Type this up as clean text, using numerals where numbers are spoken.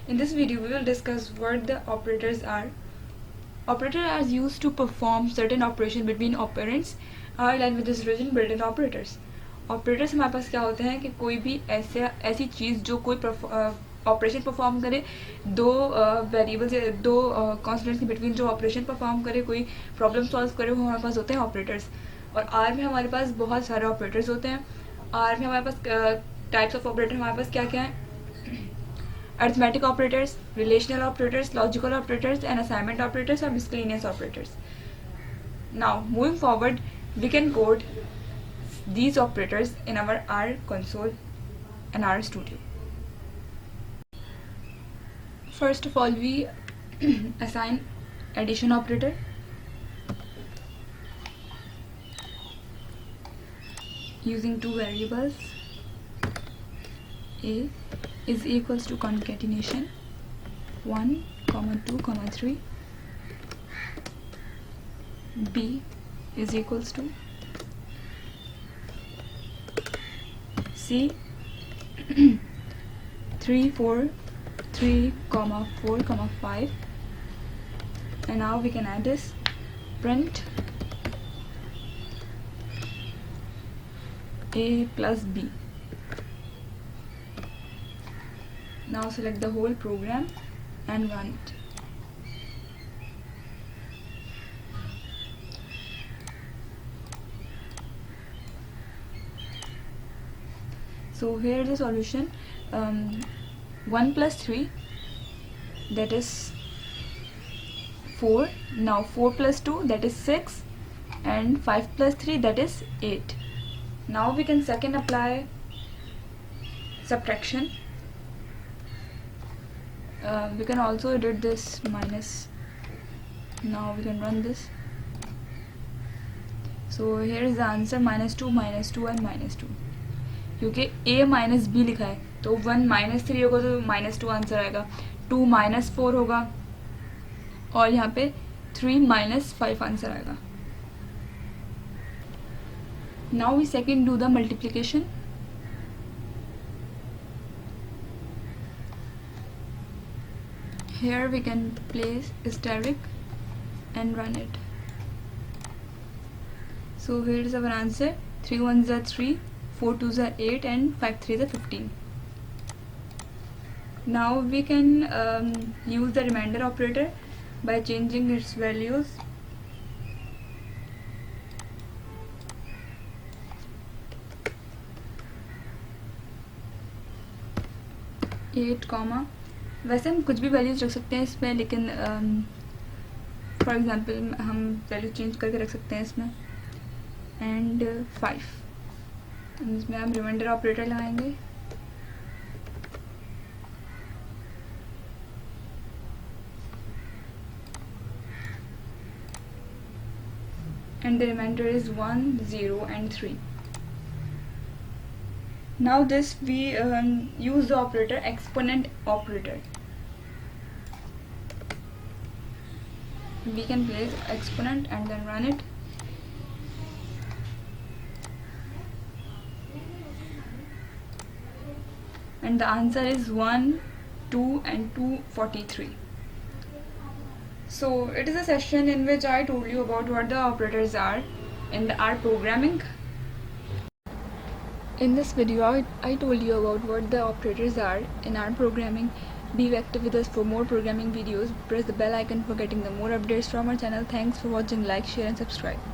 In this video, we will discuss what the operators are. Operators are used to perform certain operation between operands are aligned with this written built-in operators. Operators हमारे पास क्या होते हैं कि कोई भी ऐसी चीज़ जो कोई ऑपरेशन परफॉर्म करे, दो वेरिएबल्स या दो कॉन्स्टेंट्स के बिटवीन जो ऑपरेशन परफॉर्म करे, कोई प्रॉब्लम सॉल्व करे, वो हमारे पास होते हैं ऑपरेटर्स. और आर में हमारे पास बहुत सारे ऑपरेटर्स होते हैं. आर में हमारे पास टाइप्स ऑफ ऑपरेटर हमारे पास क्या क्या हैं? Arithmetic operators, relational operators, logical operators, and assignment operators or miscellaneous operators. Now, moving forward, we can code these operators in our R console and R studio. First of all, we assign addition operator. Using two variables, A is equals to concatenation 1, 2, 3. B is equals to C 3, 4, 5. And now we can add this print A plus B. Now select the whole program and run it. So here is the solution. 1 plus 3, that is 4. Now 4 plus 2, that is 6, and 5 plus 3, that is 8. Now we can second apply subtraction. We can also edit this minus. Now we can run this. So here is the answer, -2, -2 and -2. क्योंकि A minus B लिखा है, तो 1 minus 3 होगा तो -2 answer आएगा, 2 minus 4 होगा, और यहाँ पे 3 minus 5 आंसर आएगा. Now we second do the multiplication. Here we can place asterisk and run it. So here is our answer, 3 1s are 3, 4 2s are 8, and 5 3s are 15. Now we can use the remainder operator by changing its values. वैसे हम कुछ भी values रख सकते हैं इसमें, लेकिन for example हम वैल्यू चेंज करके रख सकते हैं इसमें. एंड 5, इसमें हम रिमाइंडर ऑपरेटर लगाएंगे. And the reminder is 1, 0 and 3. Now this we use the operator exponent operator. We can place exponent and then run it. And the answer is 1, 2 and 243. So it is a session in which I told you about what the operators are in the R programming. In this video, I told you about what the operators are in R programming. Be active with us for more programming videos. Press the bell icon for getting the more updates from our channel. Thanks for watching. Like, share and subscribe.